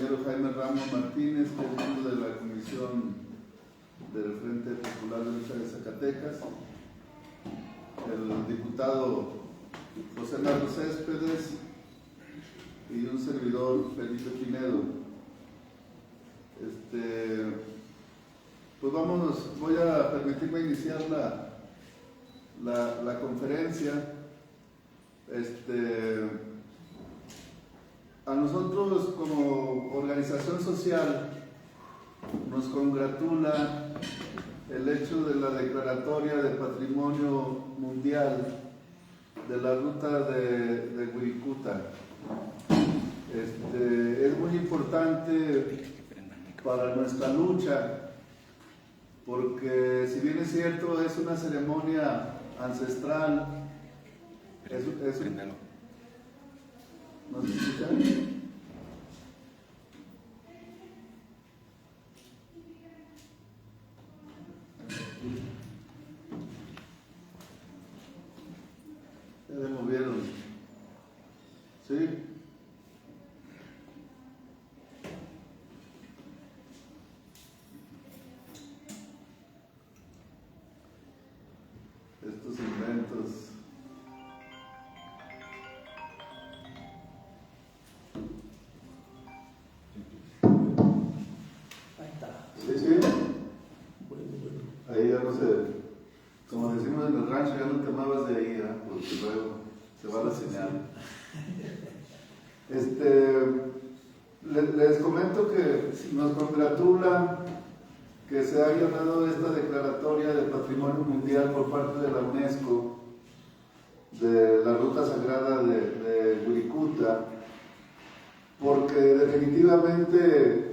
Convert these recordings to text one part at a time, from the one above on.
compañero Jaime Ramos Martínez, que es miembro de la Comisión del Frente Popular de Lucha de Zacatecas, el diputado José Narro Céspedes y un servidor, Felipe Pinedo. Pues voy a permitirme iniciar la conferencia. A nosotros como organización social nos congratula el hecho de la declaratoria de Patrimonio Mundial de la ruta de Wirikuta. Es muy importante para nuestra lucha porque, si bien es cierto, es una ceremonia ancestral. ¿No se escucha? Ya me movieron. ¿Sí? Estos inventos. Sí. Ahí ya no sé, como decimos en el rancho, ya no te muevas de ahí, porque luego se va la señal. Les comento que nos congratula que se haya dado esta declaratoria de Patrimonio Mundial por parte de la UNESCO de la Ruta Sagrada de Wirikuta, porque definitivamente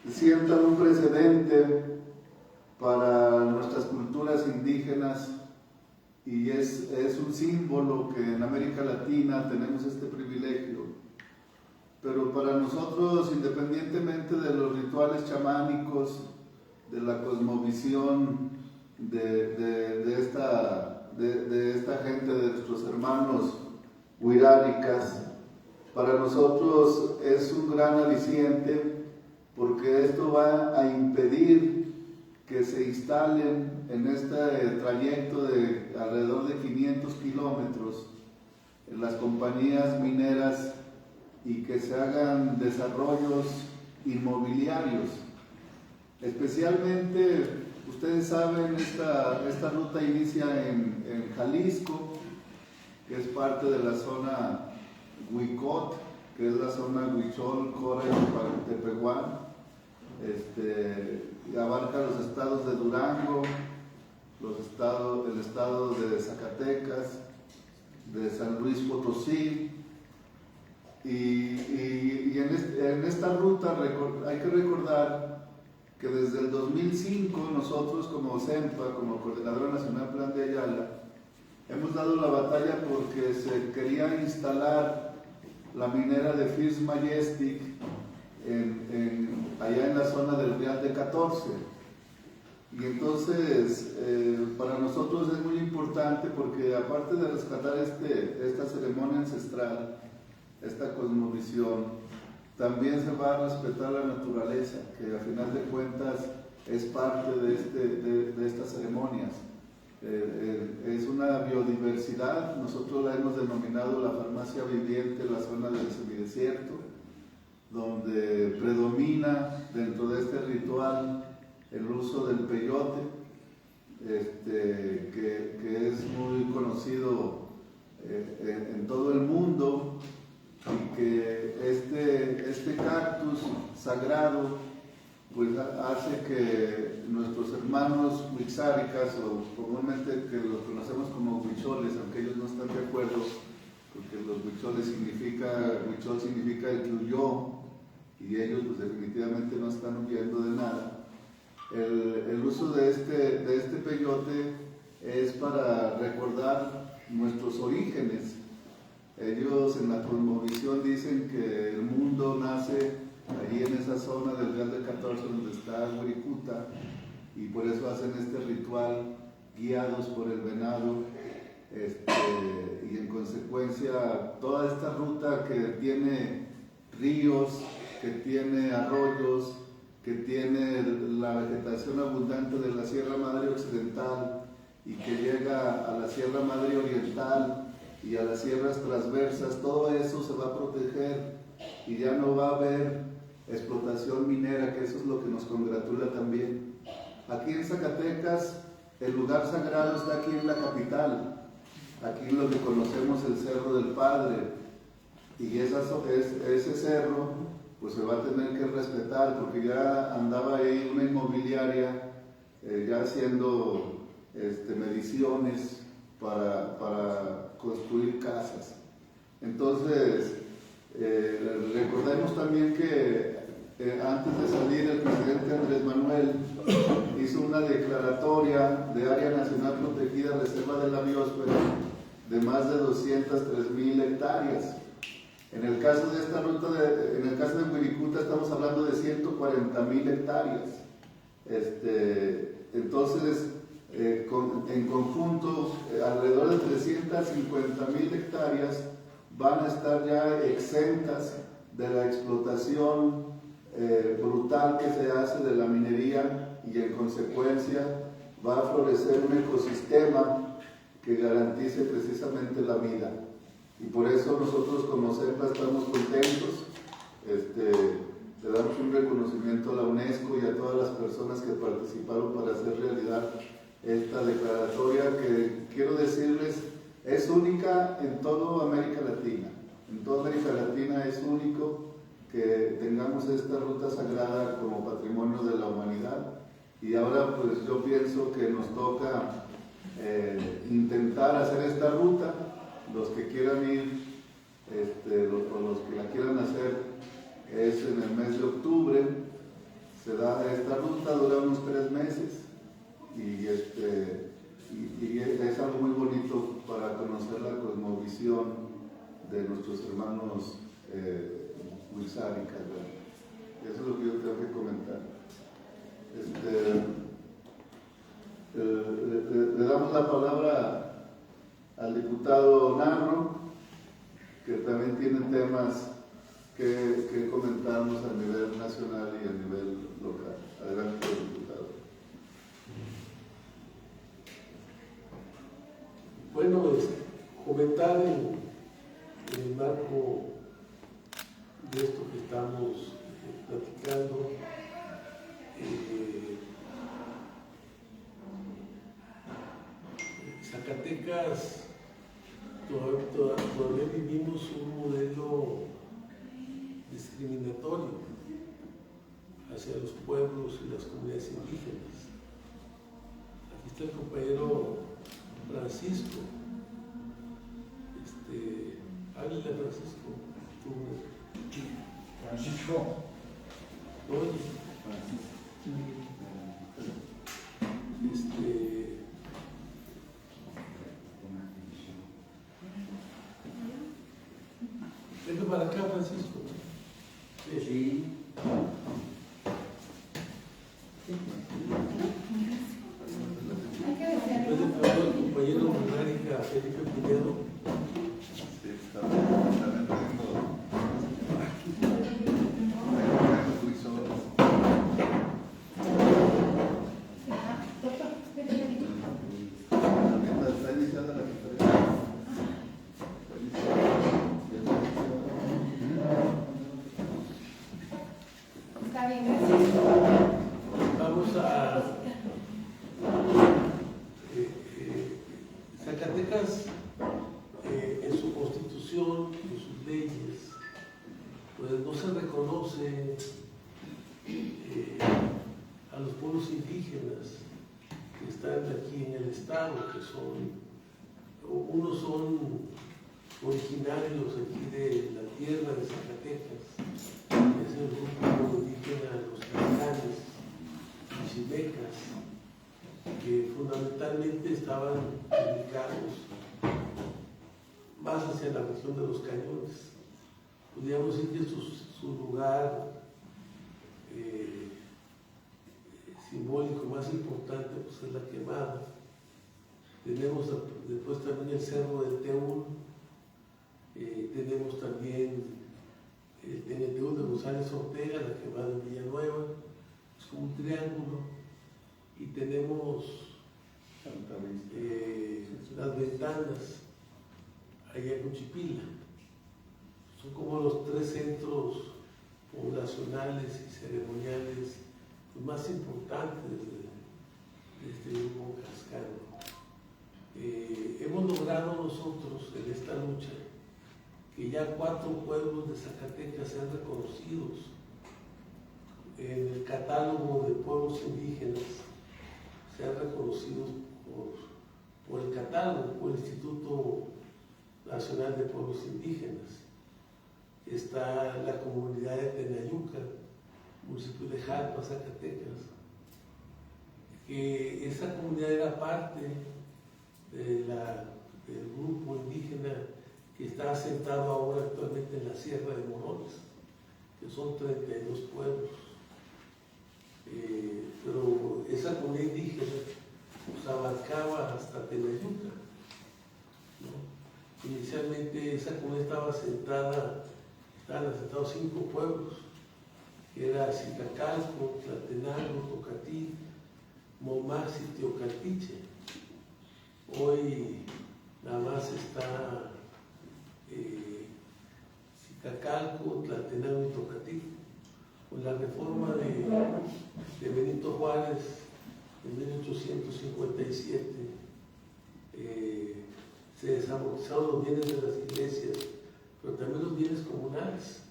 sienta un precedente para nuestras culturas indígenas y es un símbolo que en América Latina tenemos este privilegio. Pero para nosotros, independientemente de los rituales chamánicos, de la cosmovisión de esta gente, de nuestros hermanos huiráricas, para nosotros es un gran aliciente, porque esto va a impedir que se instalen en este trayecto de alrededor de 500 kilómetros en las compañías mineras y que se hagan desarrollos inmobiliarios. Especialmente, ustedes saben, esta ruta inicia en Jalisco, que es parte de la zona Huicot, que es la zona Huichol, Cora y Tepehuán. Abarca los estados de Durango, el estado de Zacatecas, de San Luis Potosí, y en esta ruta hay que recordar que desde el 2005 nosotros como CEMPA, como Coordinadora Nacional Plan de Ayala, hemos dado la batalla porque se quería instalar la minera de First Majestic allá en la zona del Real de 14. Y entonces para nosotros es muy importante porque, aparte de rescatar esta ceremonia ancestral, esta cosmovisión, también se va a respetar la naturaleza, que a final de cuentas es parte de estas ceremonias. Es una biodiversidad. Nosotros la hemos denominado la farmacia viviente, la zona del semidesierto, donde predomina dentro de este ritual el uso del peyote, que es muy conocido en todo el mundo, y que este cactus sagrado pues hace que nuestros hermanos huixáricas, o comúnmente que los conocemos como huicholes, aunque ellos no están de acuerdo, porque los huicholes huichol significa el que huyó, y ellos pues definitivamente no están huyendo de nada. El uso de este peyote es para recordar nuestros orígenes. Ellos en la cosmovisión dicen que el mundo nace allí en esa zona del Real de 14 donde está Wirikuta, y por eso hacen este ritual guiados por el venado, y en consecuencia toda esta ruta que tiene ríos, que tiene arroyos, que tiene la vegetación abundante de la Sierra Madre Occidental y que llega a la Sierra Madre Oriental y a las sierras transversas, todo eso se va a proteger y ya no va a haber explotación minera, que eso es lo que nos congratula también. Aquí en Zacatecas, el lugar sagrado está aquí en la capital, aquí en lo que conocemos el Cerro del Padre, y ese cerro pues se va a tener que respetar, porque ya andaba ahí una inmobiliaria ya haciendo mediciones para construir casas. Entonces, recordemos también que antes de salir el presidente Andrés Manuel hizo una declaratoria de área nacional protegida, reserva de la biosfera, de más de 203,000 hectáreas. En el caso de esta ruta, en el caso de Wirikuta, estamos hablando de 140,000 hectáreas. Entonces, en conjunto, alrededor de 350,000 hectáreas van a estar ya exentas de la explotación brutal que se hace de la minería, y en consecuencia va a florecer un ecosistema que garantice precisamente la vida. Y por eso nosotros como CEPA estamos contentos. Le damos un reconocimiento a la UNESCO y a todas las personas que participaron para hacer realidad esta declaratoria, que quiero decirles es única en toda América Latina. En toda América Latina es único que tengamos esta ruta sagrada como patrimonio de la humanidad. Y ahora pues yo pienso que nos toca intentar hacer esta ruta. Los que quieran ir, o los que la quieran hacer, es en el mes de octubre. Se da esta ruta, dura unos 3 meses y es algo muy bonito para conocer la cosmovisión de nuestros hermanos huizáricas. Eso es lo que yo tengo que comentar. Le damos la palabra al diputado Narro, que también tiene temas que comentarnos a nivel nacional y a nivel local. Adelante, diputado. Bueno, comentar en el marco de esto que estamos platicando, Zacatecas todavía vivimos un modelo discriminatorio hacia los pueblos y las comunidades indígenas. Aquí está el compañero Francisco. Háblale a Francisco. Francisco. Oye. Venga para acá, Francisco. Sí. ¿Puede hablar al compañero Monarica Felipe Pinedo? Sí, está bien. Está iniciada la conferencia. Está bien, gracias. Vamos a Zacatecas, en su constitución, en sus leyes, pues no se reconoce a los pueblos indígenas que están aquí en el estado, que unos son originarios aquí de la tierra de Zacatecas, es el grupo indígena los Caicanes y Chimecas, que fundamentalmente estaban ubicados más hacia la región de los Cañones. Podríamos decir que su lugar simbólico más importante pues, es la Quemada. Tenemos después también el Cerro del Teúl, tenemos también el teniente de González Ortega, la que va de Villanueva, es como un triángulo, y tenemos las ventanas allá en Cuchipila. Son como los 3 centros poblacionales y ceremoniales más importantes de este grupo cascano. Hemos logrado nosotros en esta lucha que ya 4 pueblos de Zacatecas sean reconocidos en el catálogo de pueblos indígenas, sean reconocidos por el catálogo, por el Instituto Nacional de Pueblos Indígenas. Está la comunidad de Tenayuca, municipio de Jalpa, Zacatecas, que esa comunidad era parte del grupo indígena que está asentado ahora actualmente en la Sierra de Morones, que son 32 pueblos. Pero esa comunidad indígena pues, abarcaba hasta Tenayuca, ¿no? Inicialmente esa comunidad estaban asentados 5 pueblos, que era Zicacalco, Tlatenango, Tocatí, Momax y Teocaltiche. Hoy nada más está Zicacalco, Tlatenango y Tocatí. Con la reforma de Benito Juárez en 1857 se desamortizaron los bienes de las iglesias, pero también los bienes comunales.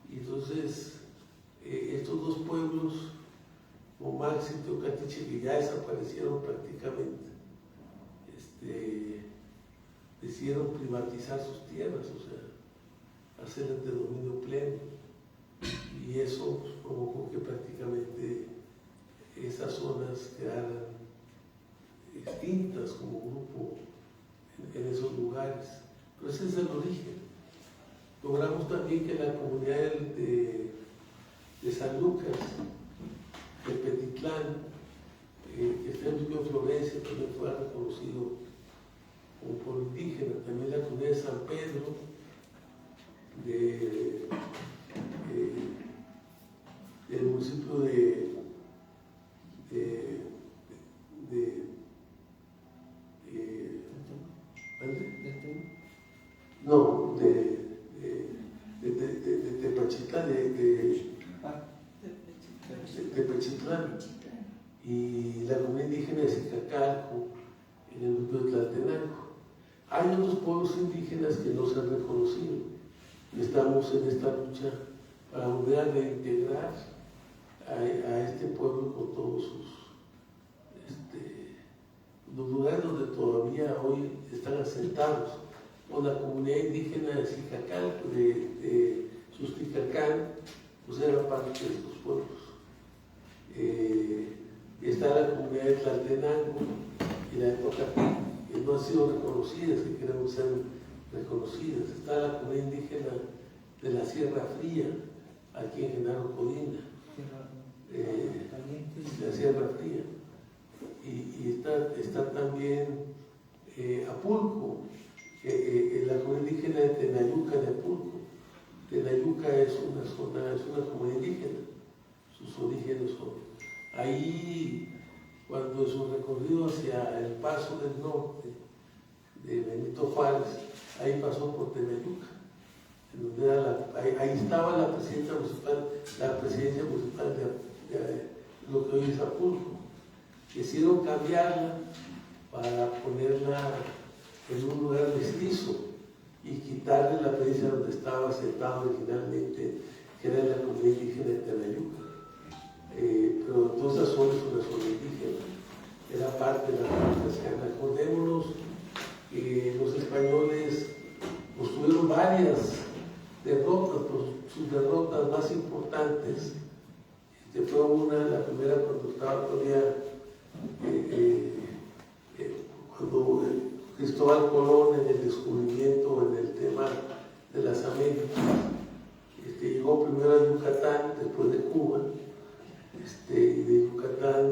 Y entonces estos 2 pueblos, Momax y Teocaltiche, que ya desaparecieron prácticamente, decidieron privatizar sus tierras, o sea, hacerlas de dominio pleno. Y eso pues, provocó que prácticamente esas zonas quedaran extintas como grupo en esos lugares. Pero ese es el origen. Logramos también que la comunidad de San Lucas, de Petitlán, que está en Río Florencia, también fue reconocido como pueblo indígena. También la comunidad de San Pedro, del municipio de Tepachitlán, de Pechitlán, y la comunidad indígena de Zicacalco, en el grupo de Tlatenango. Hay otros pueblos indígenas que no se han reconocido. Estamos en esta lucha para volver a reintegrar a este pueblo con todos los lugares donde todavía hoy están asentados. Con la comunidad indígena de Zicacalco, de Susticacán, pues era parte de estos pueblos. Está la comunidad de Tlatenango y la de Tocatí, que no han sido reconocidas, que queremos ser reconocidas. Está la comunidad indígena de la Sierra Fría, aquí en Genaro Codina, la Sierra Fría. Y está también Apulco, la comunidad indígena de Tenayuca de Apulco. Tenayuca es una comunidad indígena, sus orígenes son. Ahí, cuando en su recorrido hacia el Paso del Norte de Benito Juárez, ahí pasó por Tenayuca. Ahí estaba la presidencia municipal de lo que hoy es Apulco. Quisieron cambiarla para ponerla en un lugar mestizo y quitarle la presidencia donde estaba sentado originalmente, que era la comunidad indígena de Tenayuca. Pero toda esa zona es una zona indígena, era parte de la comunidad cascana. Acordémonos que los españoles pues, tuvieron varias derrotas, pues, sus derrotas más importantes fue la primera cuando estaba todavía cuando Cristóbal Colón en el descubrimiento en el tema de las Américas llegó primero a Yucatán, después de Cuba, y de Yucatán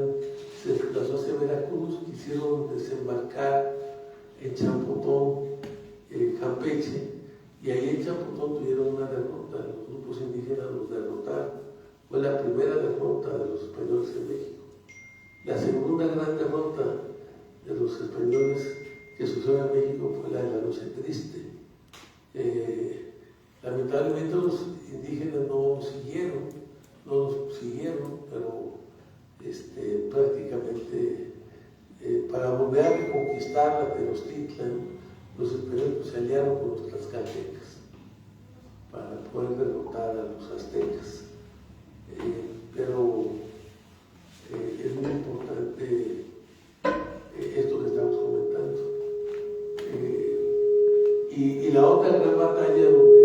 se desplazó hacia Veracruz, quisieron desembarcar en Champotón, Campeche, y ahí en Champotón tuvieron una derrota, los grupos fue la primera derrota de los españoles en México. La segunda gran derrota de los españoles que sucedió en México fue la de la Noche Triste. Lamentablemente los indígenas no siguieron, pero prácticamente para volver a reconquistar la Tenochtitlan, los españoles se aliaron con los tlaxcaltecas para poder derrotar a los aztecas. Pero es muy importante esto que estamos comentando. Y la otra gran batalla donde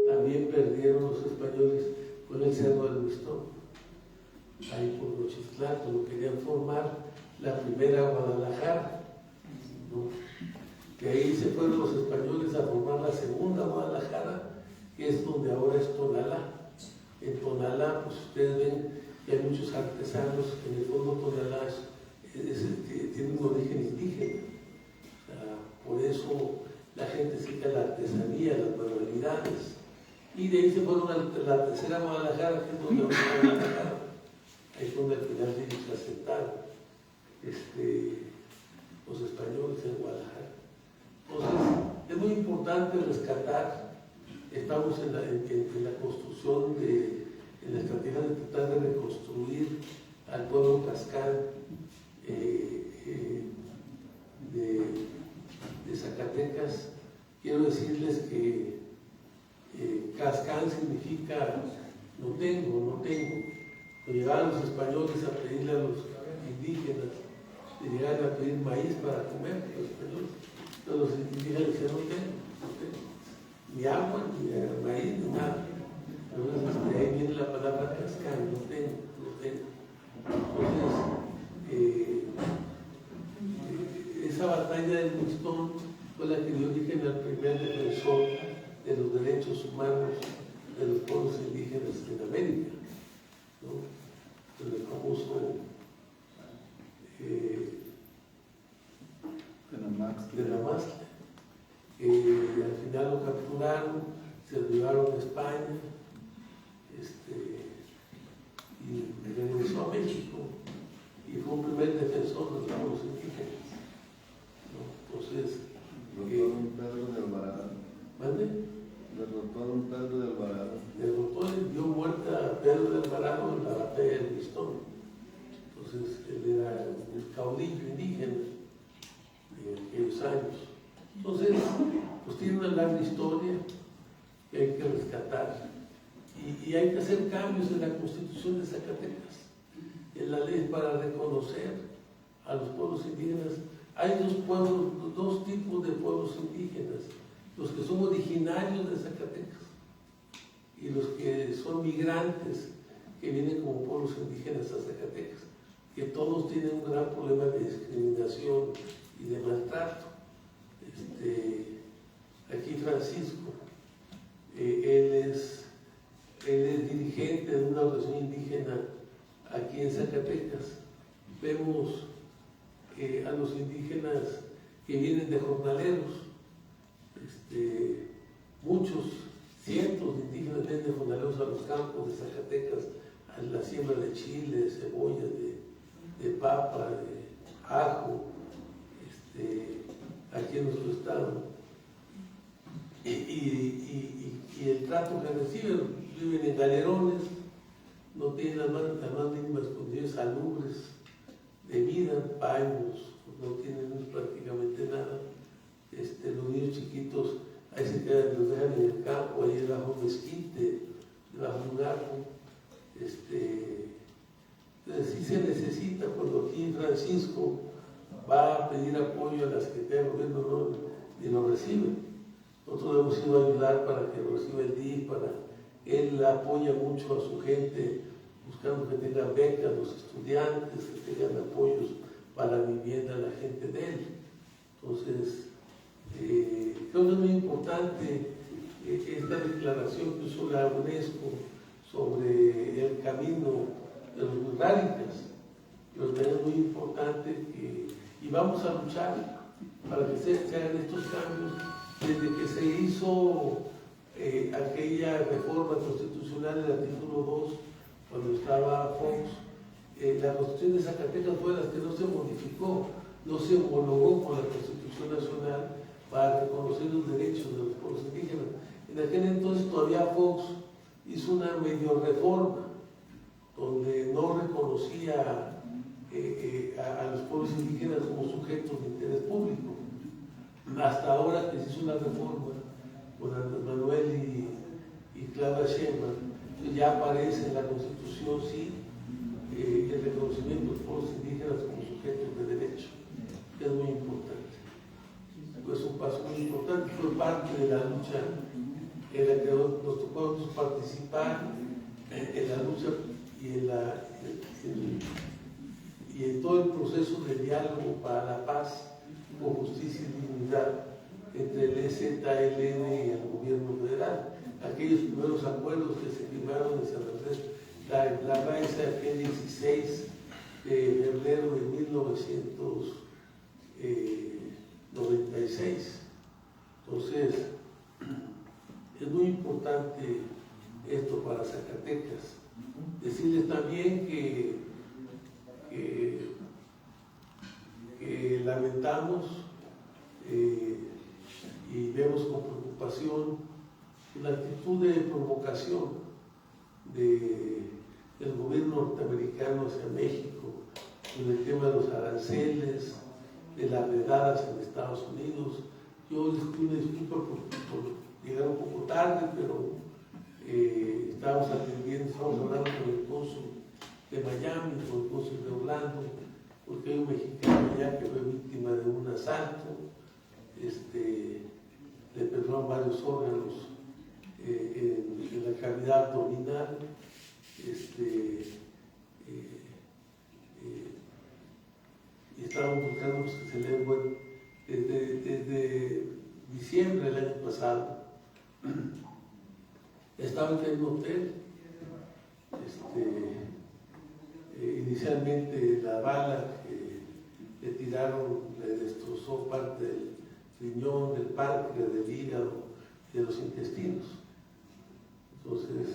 también perdieron los españoles fue en el Cerro del Mistón, ahí por Nochistlán, cuando querían formar la primera Guadalajara, ¿no? De ahí se fueron los españoles a formar la segunda Guadalajara, que es donde ahora es Tonalá. En Tonalá, pues ustedes ven que hay muchos artesanos, en el fondo Tonalá tiene un origen indígena. O sea, por eso la gente se dedica a la artesanía, a las manualidades. Y de ahí se fueron a la tercera Guadalajara, que es donde ahora es Guadalajara. Ahí fue donde al final de ellos se asentaron los españoles en Guadalajara. Entonces, es muy importante rescatar. Estamos en la construcción, en la estrategia de tratar de reconstruir al pueblo cascán de Zacatecas. Quiero decirles que cascán significa no tengo. Cuando llegaban los españoles a pedirle a los indígenas, le llegaban a pedir maíz para comer, los españoles. Entonces los indígenas decían no tengo. Ni agua, ni maíz, ni nada. Entonces, de ahí viene la palabra cascán, no tengo. Entonces, esa batalla del Mistón fue la que dio origen al primer defensor de los derechos humanos de los pueblos indígenas en América, ¿no? El famoso Tenamaxtle. Al final lo capturaron, se lo llevaron a España y regresó a México y fue un primer defensor de los pueblos indígenas, ¿no? Entonces, Pedro de Alvarado. ¿mande? Derrotó a don Pedro de Alvarado. Derrotó y dio muerte a Pedro de Alvarado en la batalla del Mistón. Entonces, él era el caudillo indígena en aquellos años. Entonces, pues tiene una larga historia que hay que rescatar y hay que hacer cambios en la Constitución de Zacatecas, en la ley para reconocer a los pueblos indígenas. Hay dos tipos de pueblos indígenas, los que son originarios de Zacatecas y los que son migrantes que vienen como pueblos indígenas a Zacatecas, que todos tienen un gran problema de discriminación y de maltrato. Aquí Francisco, él es dirigente de una organización indígena aquí en Zacatecas. Vemos a los indígenas que vienen de jornaleros, muchos, cientos de indígenas vienen de jornaleros a los campos de Zacatecas, a la siembra de chile, de cebolla, de papa, de ajo, aquí en nuestro estado. Y el trato que reciben, viven en galerones, no tienen las más mínimas condiciones salubres de vida, baños, no tienen prácticamente nada. Los niños chiquitos, ahí se quedan, los dejan en el campo, ahí debajo de un mezquite, debajo de un árbol. Entonces sí se necesita, cuando aquí Francisco va a pedir apoyo a la Secretaría de Gobierno y lo recibe. Nosotros hemos ido a ayudar para que lo reciba el DIF, él apoya mucho a su gente, buscando que tengan becas los estudiantes, que tengan apoyos para la vivienda a la gente de él. Entonces, creo que es muy importante esta declaración que hizo la UNESCO sobre el camino de los Wixárikas. Creo que es muy importante y vamos a luchar para que se hagan estos cambios. Desde que se hizo aquella reforma constitucional del artículo 2, cuando de Zacatecas fue de las que no se modificó, no se homologó con la Constitución Nacional para reconocer los derechos de los pueblos indígenas. En aquel entonces todavía Fox hizo una medio reforma donde no reconocía a los pueblos indígenas como sujetos de interés público. Hasta ahora que se hizo una reforma con Andrés Manuel y Claudia Sheinbaum, ya aparece en la Constitución, sí, el reconocimiento de los pueblos indígenas como sujetos de derecho, que es muy importante. Es un paso muy importante, fue parte de la lucha en la que nos tocó participar en la lucha y en todo el proceso de diálogo para la paz, con justicia y dignidad entre el EZLN y el gobierno federal. Aquellos primeros acuerdos que se firmaron en San Andrés, la raíz de aquel 16 de febrero de 1996. Entonces, es muy importante esto para Zacatecas. Decirles también que lamentamos y vemos con preocupación la actitud de provocación del gobierno norteamericano hacia México con el tema de los aranceles, de las redadas en Estados Unidos. Yo les pido una disculpa por llegar un poco tarde, pero estábamos hablando con el cónsul de Miami, con el cónsul de Orlando, porque hay un mexicano allá que fue víctima de un asalto, le perdieron varios órganos en la cavidad abdominal, y estábamos buscando que se le desde diciembre del año pasado. Estaba en un hotel. Inicialmente la bala que le tiraron le destrozó parte del riñón, del páncreas, del hígado, de los intestinos. Entonces,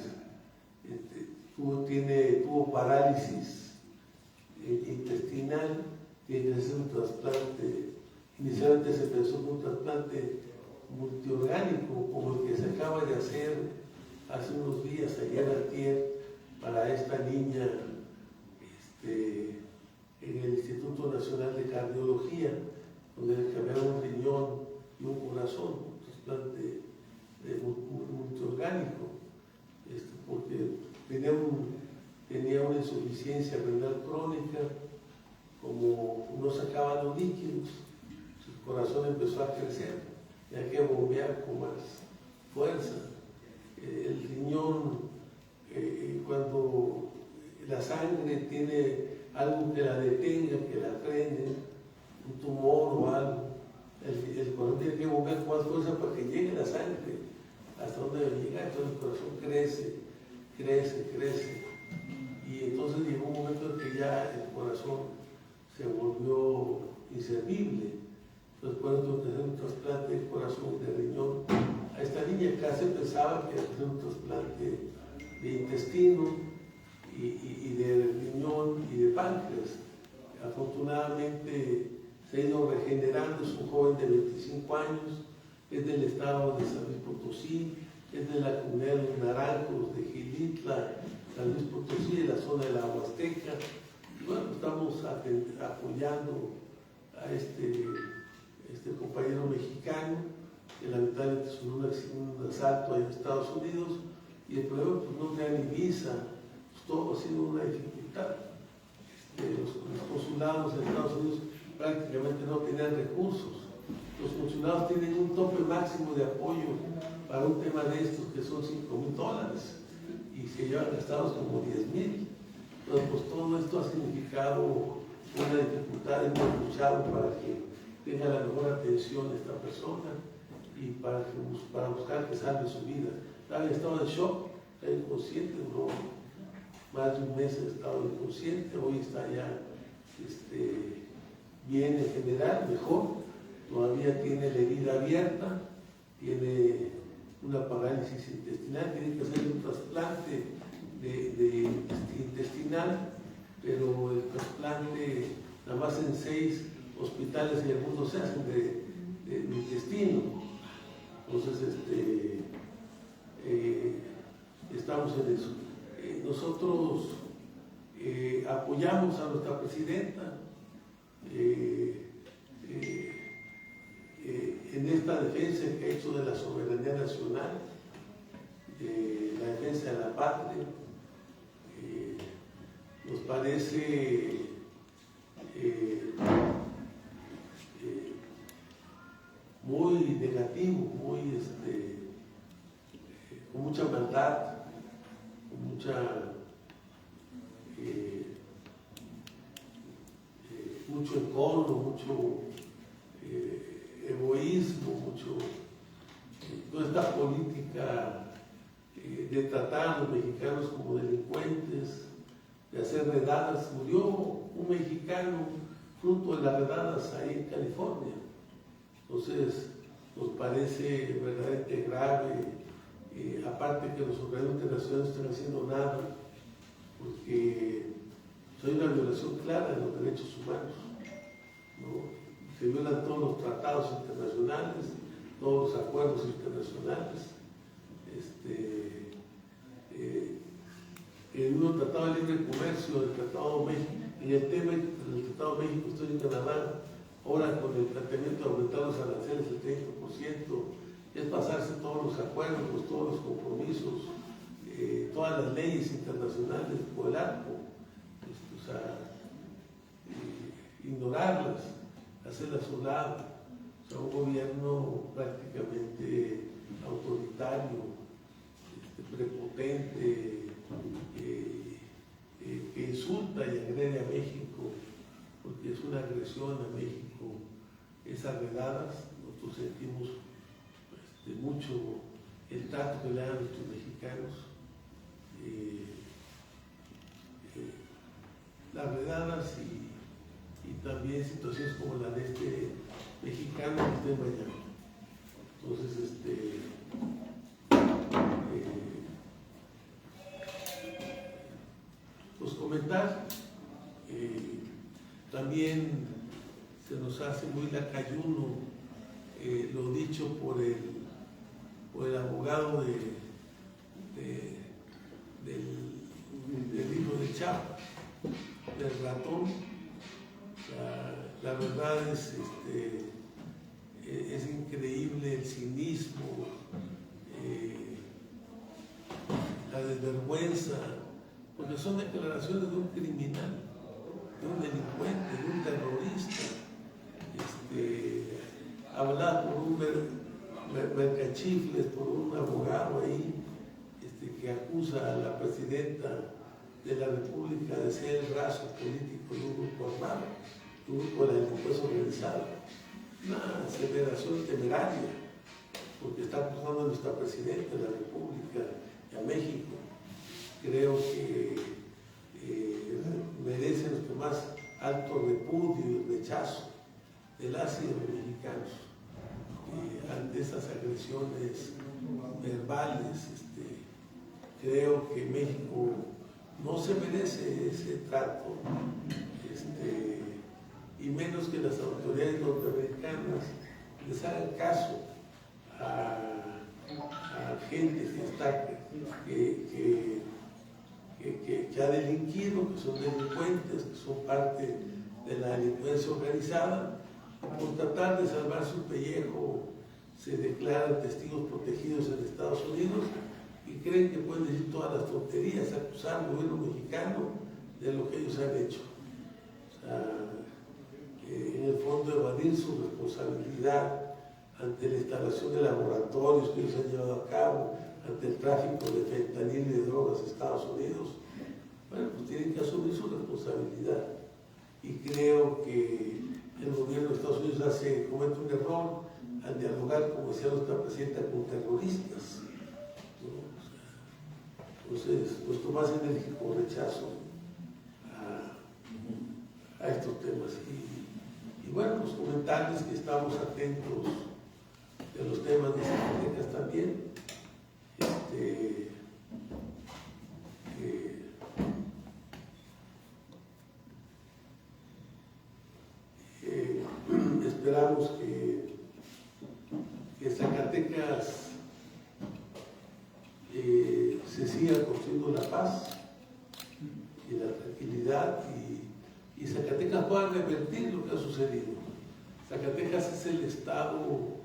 tuvo parálisis intestinal, tiene que hacer un trasplante. Inicialmente se pensó en un trasplante multiorgánico, como el que se acaba de hacer hace unos días, ayer antier, para esta niña en el Instituto Nacional de Cardiología, donde le cambiaron un riñón y un corazón, un trasplante multiorgánico, porque tenía una insuficiencia renal crónica, como no sacaba los líquidos, su corazón empezó a crecer, y hay que bombear con más fuerza. El riñón, cuando la sangre tiene algo que la detenga, que la frene, un tumor o algo, el corazón tiene que bombear con más fuerza para que llegue la sangre hasta donde debe llegar. Entonces el corazón crece, y entonces llegó un momento en que ya el corazón se volvió inservible. Entonces por eso tuvo que hacer un trasplante de corazón, de riñón. A esta niña casi pensaba que iba a hacer un trasplante de intestino y de riñón y de páncreas. Afortunadamente se ha ido regenerando, es un joven de 25 años, es del estado de San Luis Potosí, es de la comunidad de los Naranjos, de Gilitla, San Luis Potosí, de la zona de la Huasteca. Y bueno, estamos apoyando a este compañero mexicano, que lamentablemente sufrió un asalto en Estados Unidos, y el problema pues no tenía ni visa, pues, todo ha sido una dificultad. Los consulados en Estados Unidos prácticamente no tenían recursos. Los consulados tienen un tope máximo de apoyo para un tema de estos, que son $5,000, y se llevan gastados como $10,000. Entonces, pues todo esto ha significado una dificultad. Hemos luchado para que tenga la mejor atención a esta persona y para buscar que salve su vida. Había estado en shock, está inconsciente, duró más de un mes en estado inconsciente, hoy está ya bien en general, mejor, todavía tiene la herida abierta, tiene una parálisis intestinal, tiene que hacer un trasplante de intestinal, pero el trasplante, nada más en 6 hospitales en el mundo se hacen de intestino. Entonces, estamos en eso. Nosotros apoyamos a nuestra presidenta en esta defensa que ha hecho de la soberanía nacional, la defensa de la patria. Nos parece muy negativo, con mucha maldad, con mucho encono, mucho egoísmo, toda esta política de tratar a los mexicanos como delincuentes, de hacer redadas. Murió un mexicano fruto de las redadas ahí en California. Entonces, nos parece verdaderamente grave, aparte que los organismos internacionales no están haciendo nada, porque hay una violación clara de los derechos humanos, ¿no? Se violan todos los tratados internacionales, todos los acuerdos internacionales. En un tratado de libre comercio, el Tratado de México, en el tema del Tratado de México, estoy en Canadá, ahora con el planteamiento de aumentar los aranceles del 30%, es pasarse todos los acuerdos, todos los compromisos, todas las leyes internacionales por el arco, ignorarlas, hacerlas a un lado. Un gobierno prácticamente autoritario, prepotente, que insulta y agrede a México, porque es una agresión a México. Esas redadas, nosotros sentimos mucho el trato que le dan a nuestros mexicanos. Las redadas y también situaciones como la de este mexicano que está en Miami. Entonces, pues comentar, también se nos hace muy lacayuno lo dicho por el abogado del libro de Chiapas, del ratón. La verdad es increíble el cinismo, la desvergüenza, porque son declaraciones de un criminal, de un delincuente, de un terrorista, hablar por un mercachifles, por un abogado ahí, que acusa a la presidenta de la República de ser el brazo político de un grupo armado, de un grupo de la delincuencia organizada. Una aceleración temeraria, porque está acusando a nuestra presidenta de la República y a México. Creo que merece nuestro más alto repudio y rechazo de las y de los mexicanos ante estas agresiones verbales. Creo que México no se merece ese trato, y menos que las autoridades norteamericanas les hagan caso a gente que ha delinquido, que son delincuentes, que son parte de la delincuencia organizada, y por tratar de salvar su pellejo se declaran testigos protegidos en Estados Unidos y creen que pueden decir todas las tonterías, acusar al gobierno mexicano de lo que ellos han hecho. O sea, en el fondo evadir su responsabilidad ante la instalación de laboratorios que ellos han llevado a cabo, ante el tráfico de fentanil y de drogas a Estados Unidos. Bueno, pues tienen que asumir su responsabilidad. Y creo que el gobierno de Estados Unidos comete un error al dialogar, como decía nuestra presidenta, con terroristas, ¿no? O sea, entonces, nuestro más enérgico rechazo a estos temas. Y bueno, pues comentarles que estamos atentos de los temas de Zacatecas también. tranquilidad y Zacatecas pueda revertir lo que ha sucedido. Zacatecas es el estado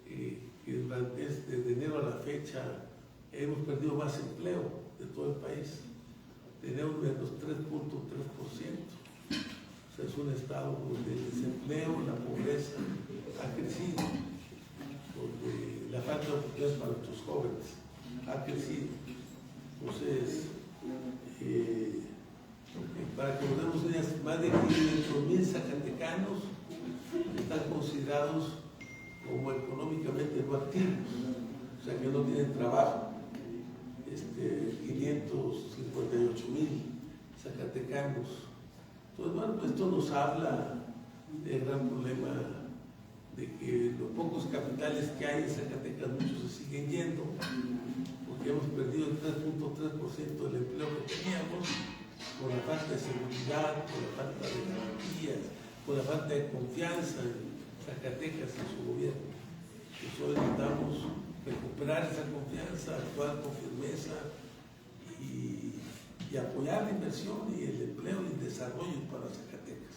que desde enero a la fecha hemos perdido más empleo de todo el país. Tenemos menos 3.3%. O sea, es un estado donde el desempleo, la pobreza ha crecido, donde la falta de oportunidades para nuestros jóvenes ha crecido. Entonces, para que nos demos ideas, más de 500,000 zacatecanos están considerados como económicamente no activos, o sea que no tienen trabajo. 558,000 zacatecanos. Entonces, bueno, pues esto nos habla del gran problema de que los pocos capitales que hay en Zacatecas, muchos se siguen yendo, porque hemos perdido el 3.3% del empleo que teníamos, por la falta de seguridad, por la falta de garantías, por la falta de confianza en Zacatecas y en su gobierno. Entonces hoy necesitamos recuperar esa confianza, actuar con firmeza y apoyar la inversión y el empleo y el desarrollo para Zacatecas.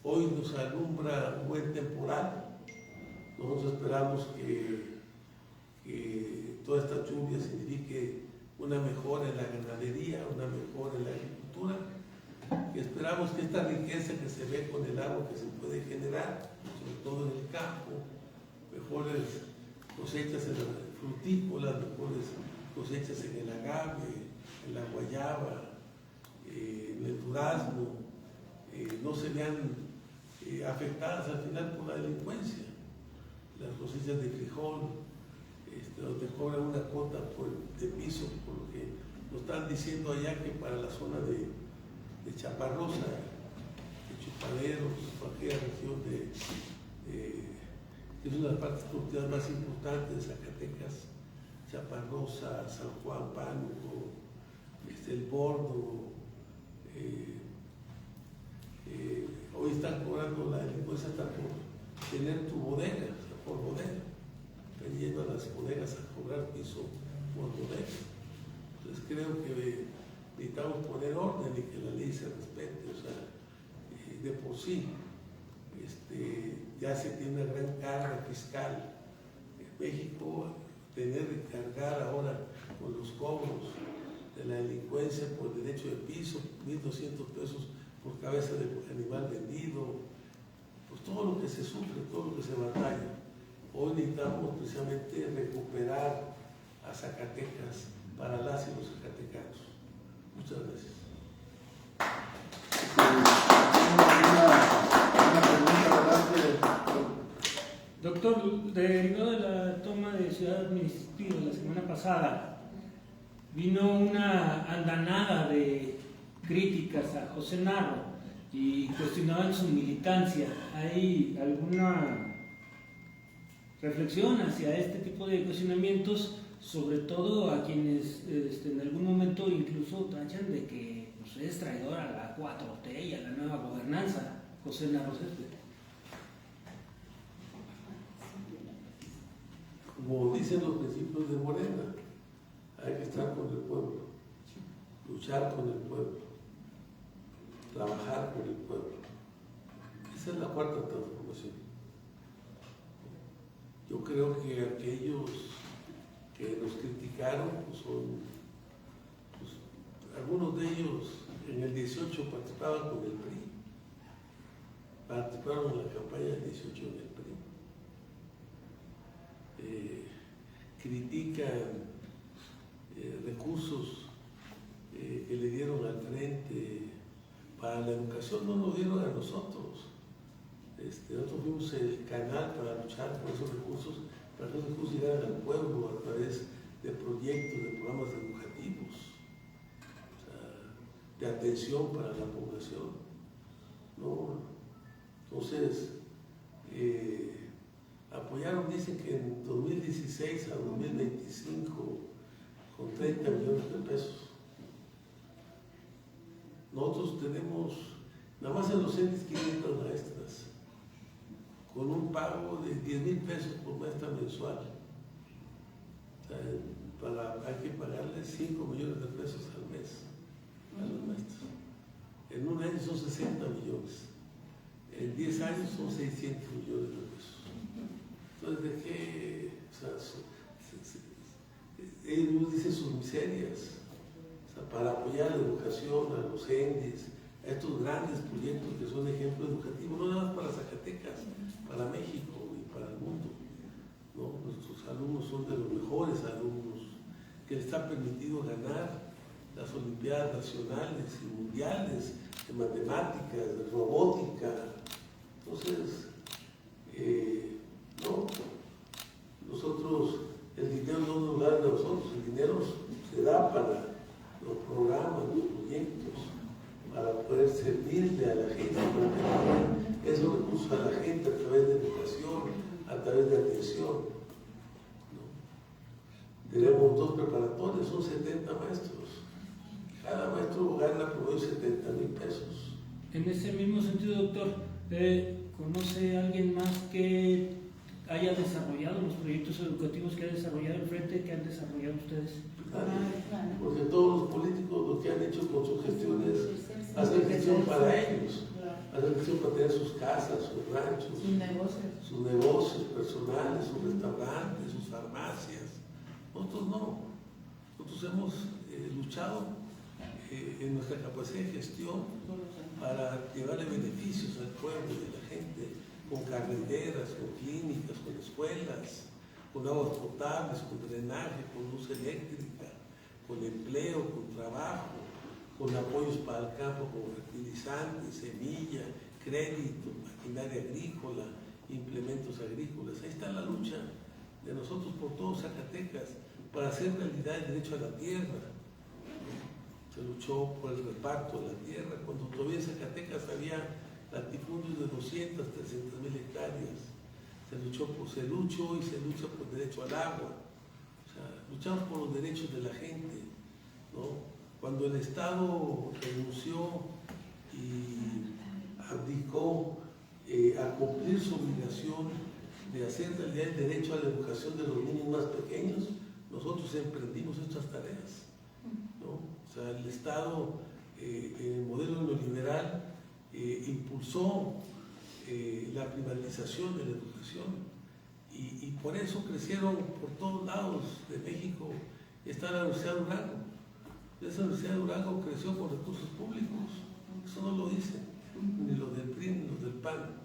Hoy nos alumbra un buen temporal. Nosotros esperamos que toda esta lluvia signifique una mejora en la ganadería, una mejora en la agricultura, y esperamos que esta riqueza que se ve con el agua que se puede generar, sobre todo en el campo, mejores cosechas en las frutícolas, mejores cosechas en el agave, en la guayaba, en el durazno, no se vean afectadas al final por la delincuencia. Las cosechas de frijol, donde cobran una cuota de piso, por lo que nos están diciendo allá que para la zona de Chaparrosa, de Chupaderos, aquella región es una de las partes productivas más importantes de Zacatecas, Chaparrosa, San Juan, Pánuco, el Bordo. Hoy están cobrando la delincuencia hasta por tener tu bodega, por bodega. Están yendo a las bodegas a cobrar piso por bodega. Entonces creo que necesitamos poner orden y que la ley se respete. O sea, de por sí ya se tiene una gran carga fiscal. En México, tener que cargar ahora con los cobros de la delincuencia por derecho de piso, 1,200 pesos por cabeza de animal vendido, pues todo lo que se sufre, todo lo que se batalla. Hoy necesitamos precisamente recuperar a Zacatecas para las y los zacatecanos. Muchas gracias. Doctor, derivado de la toma de Ciudad Administrativa la semana pasada, vino una andanada de críticas a José Narro y cuestionaban su militancia. ¿Hay alguna reflexión hacia este tipo de cuestionamientos, sobre todo a quienes en algún momento incluso tachan de que pues, es traidor a la 4T y a la nueva gobernanza, José Narro Césped? Como dicen los principios de Morena, hay que estar con el pueblo, luchar con el pueblo, trabajar con el pueblo. Esa es la cuarta transformación. Yo creo que aquellos que nos criticaron pues algunos de ellos en el 18 participaban con el PRI, participaron en la campaña del 18 en el PRI. Critican recursos que le dieron al frente para la educación, no nos dieron a nosotros. Nosotros fuimos el canal para luchar por esos recursos, para que esos recursos llegaran al pueblo a través de proyectos, de programas educativos, o sea, de atención para la población. ¿No? Entonces, apoyaron, dicen que en 2016 a 2025 con 30 millones de pesos. Nosotros tenemos, nada más en los CENTES, 500 maestras, con un pago de 10,000 pesos por maestra mensual. O sea, hay que pagarles 5 millones de pesos al mes a los maestros. En un año son 60 millones. En 10 años son 600 millones de pesos. Entonces, ¿de qué? O sea, ellos dicen sus miserias. O sea, para apoyar la educación, a los GENDIs, a estos grandes proyectos que son ejemplo educativo, no nada más para Zacatecas, para México y para el mundo. ¿No? Nuestros alumnos son de los mejores alumnos, que les ha permitido ganar las Olimpiadas nacionales y mundiales de matemáticas, de robótica. Entonces, no, nosotros, el dinero no nos da a nosotros, el dinero se da para los programas, los proyectos, para poder servirle a la gente, para tener esos recursos a la gente a través de educación, a través de atención. ¿No? Tenemos 2 preparatorias, son 70 maestros. Cada maestro gana por hoy 70,000 pesos. En ese mismo sentido, doctor, ¿conoce alguien más que haya desarrollado los proyectos educativos que ha desarrollado el Frente, que han desarrollado ustedes? Porque todos los políticos lo que han hecho con sus gestiones es hacer gestión para ellos, hacer gestión para tener sus casas, sus ranchos, sus negocios personales, sus restaurantes, sus farmacias. Nosotros no. Nosotros hemos luchado en nuestra capacidad de gestión para llevarle beneficios al pueblo y a la gente, con carreteras, con clínicas, con escuelas, con aguas potables, con drenaje, con luz eléctrica, con empleo, con trabajo, con apoyos para el campo, con fertilizantes, semilla, crédito, maquinaria agrícola, implementos agrícolas. Ahí está la lucha de nosotros por todos Zacatecas para hacer realidad el derecho a la tierra. Se luchó por el reparto de la tierra, cuando todavía en Zacatecas había latifundios de 200, 300 mil hectáreas. Se luchó y se lucha por el derecho al agua. O sea, luchamos por los derechos de la gente, ¿no? Cuando el Estado renunció y abdicó a cumplir su obligación de hacer realidad el derecho a la educación de los niños más pequeños, nosotros emprendimos estas tareas, ¿no? O sea, el Estado, en el modelo neoliberal, impulsó la privatización de la educación y por eso crecieron por todos lados de México. Está la Universidad de Durango. Esa Universidad de Durango creció con recursos públicos. Eso no lo dicen ni los del PRI ni los del PAN.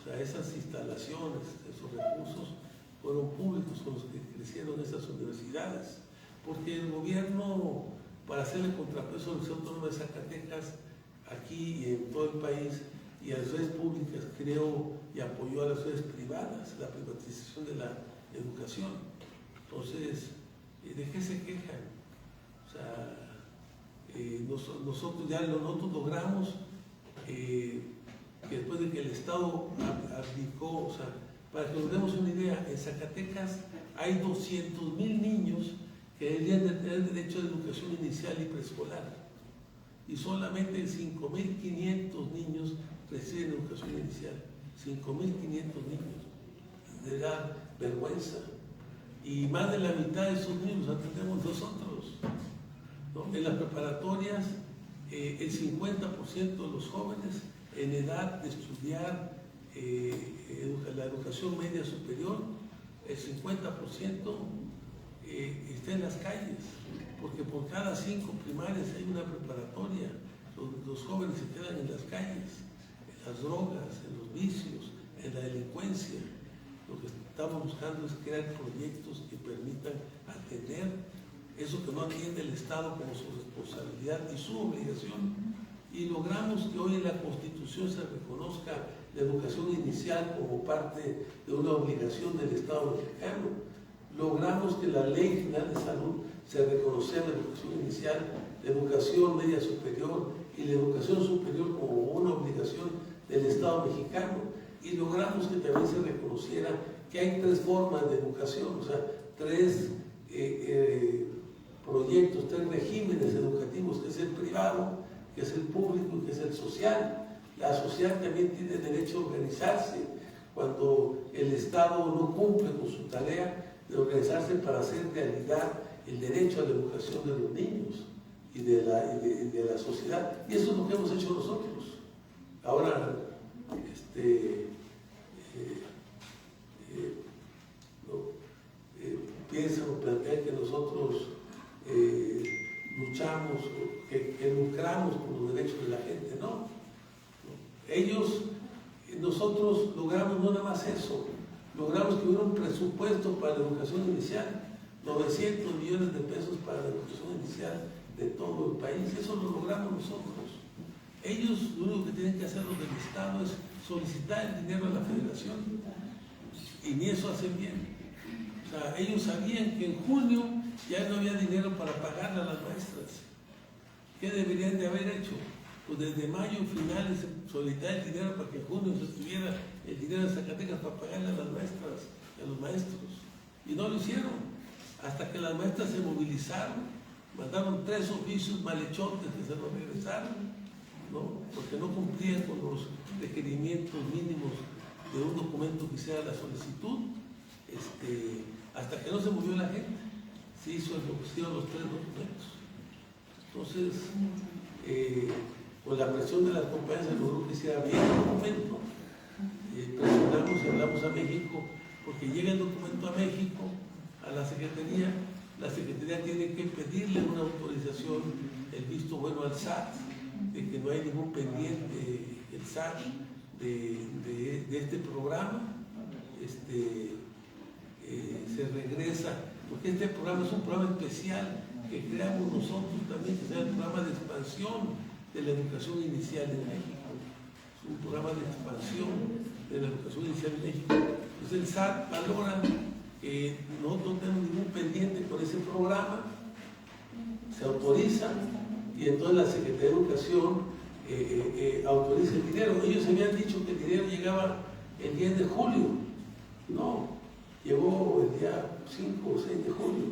O sea, esas instalaciones, esos recursos fueron públicos con los que crecieron esas universidades, porque el gobierno, para hacerle contrapeso a la Universidad Autónoma de Zacatecas, aquí y en todo el país, y a las redes públicas, creó y apoyó a las redes privadas, la privatización de la educación. Entonces, ¿de qué se quejan? O sea, nosotros logramos que después de que el Estado abdicó, o sea, para que nos demos una idea, en Zacatecas hay 200,000 niños que deberían de tener derecho a educación inicial y preescolar, y solamente 5,500 niños reciben educación inicial. 5,500 niños. De dar vergüenza. Y más de la mitad de esos niños los atendemos nosotros, ¿no? En las preparatorias, el 50% de los jóvenes en edad de estudiar la educación media superior, el 50% está en las calles, porque por cada 5 primarias hay una preparatoria. Los jóvenes se quedan en las calles, en las drogas, en los vicios, en la delincuencia. Lo que estamos buscando es crear proyectos que permitan atender eso que no atiende el Estado como su responsabilidad y su obligación. Y logramos que hoy en la Constitución se reconozca la educación inicial como parte de una obligación del Estado mexicano. Logramos que la Ley General de Salud se reconociera la educación inicial, la educación media superior y la educación superior como una obligación del Estado mexicano. Y logramos que también se reconociera que hay 3 formas de educación, o sea, 3 proyectos, 3 regímenes educativos, que es el privado, que es el público y que es el social. La social también tiene derecho a organizarse cuando el Estado no cumple con su tarea de organizarse para hacer realidad el derecho a la educación de los niños y de la sociedad. Y eso es lo que hemos hecho nosotros. Ahora, piensan o plantean que nosotros luchamos, que lucramos por los derechos de la gente. No. Nosotros logramos no nada más eso, logramos que hubiera un presupuesto para la educación inicial, 900 millones de pesos para la educación inicial de todo el país. Eso lo logramos nosotros. Ellos lo único que tienen que hacer los del Estado es solicitar el dinero a la Federación, y ni eso hacen bien. O sea, ellos sabían que en junio ya no había dinero para pagarle a las maestras. ¿Qué deberían de haber hecho? Pues desde mayo finales solicitar el dinero para que en junio se tuviera el dinero de Zacatecas para pagarle a las maestras y a los maestros. Y no lo hicieron, hasta que las maestras se movilizaron, mandaron 3 oficios malhechores que se los regresaron, ¿no? Porque no cumplían con los requerimientos mínimos de un documento que hiciera la solicitud. Hasta que no se movió la gente, se hicieron los 3 documentos. Entonces, con la presión de las compañías se logró que hiciera bien el documento. Presionamos y hablamos a México, porque llega el documento a México, a la Secretaría tiene que pedirle una autorización, el visto bueno al SAT, de que no hay ningún pendiente el SAT de este programa. Se regresa, porque este programa es un programa especial que creamos nosotros también, que se llama el programa de expansión de la educación inicial en México. Es un programa de expansión de la educación inicial en México. Entonces el SAT valora que no tenemos ningún pendiente por ese programa, se autoriza, y entonces la Secretaría de Educación autoriza el dinero. Ellos habían dicho que el dinero llegaba el 10 de julio. No, llegó el día 5 o 6 de julio.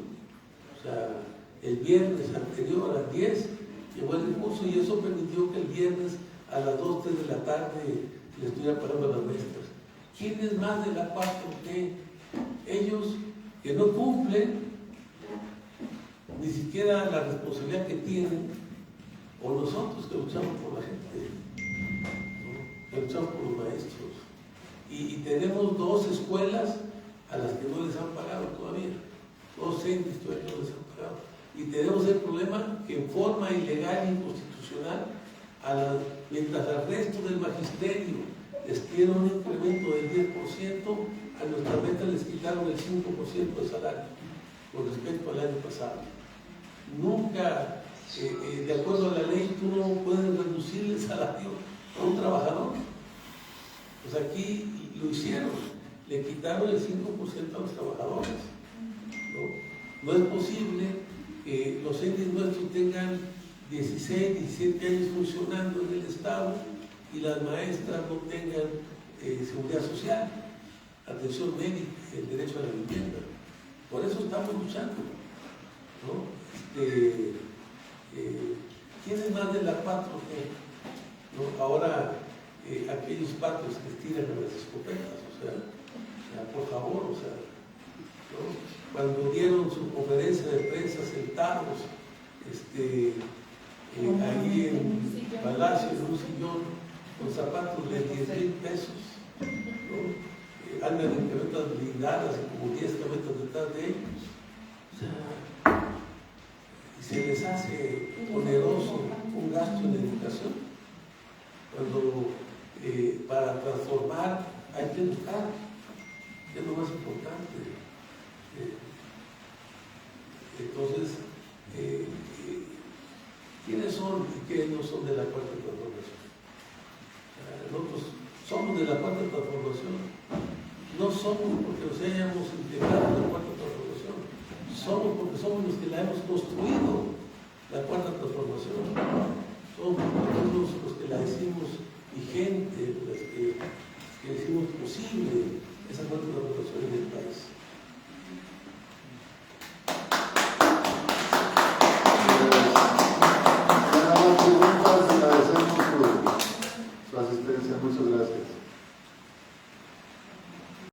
O sea, el viernes anterior al 10 llegó el recurso, y eso permitió que el viernes a las 2, 3 de la tarde le estuvieran pagando a las maestras. ¿Quién es más de la 4T? Ellos, que no cumplen ni siquiera la responsabilidad que tienen, o nosotros que luchamos por la gente, ¿no? Que luchamos por los maestros. Y tenemos 2 escuelas a las que no les han pagado todavía, 2 entes todavía no les han pagado. Y tenemos el problema que en forma ilegal e inconstitucional, mientras al resto del magisterio les dieron un incremento del 10%, a nuestra meta les quitaron el 5% de salario con respecto al año pasado. Nunca, de acuerdo a la ley, tú no puedes reducir el salario a un trabajador. Pues aquí lo hicieron, le quitaron el 5% a los trabajadores. No es posible que los entes nuestros tengan 16, 17 años funcionando en el Estado y las maestras no tengan seguridad social, atención médica, el derecho a la vivienda. Por eso estamos luchando, ¿no? ¿Quién es más de la 4G? ¿No? Ahora, aquellos patos que tiran a las escopetas, o sea, por favor, o sea, ¿no? Cuando dieron su conferencia de prensa sentados, ahí en Palacio, en un sillón, con zapatos de 10,000 pesos, ¿no? Andan en camionetas blindadas y como 10 camionetas detrás de ellos. O sea, se les hace oneroso un gasto en educación, cuando para transformar hay que educar, es lo más importante. Entonces, ¿quiénes son y quiénes no son de la Cuarta Transformación? Nosotros somos de la Cuarta Transformación, no somos porque nos hayamos integrado en la Cuarta Transformación, somos porque somos los que la hemos construido, la Cuarta Transformación, somos los que la hicimos vigente, los que hicimos posible esa Cuarta Transformación en el país.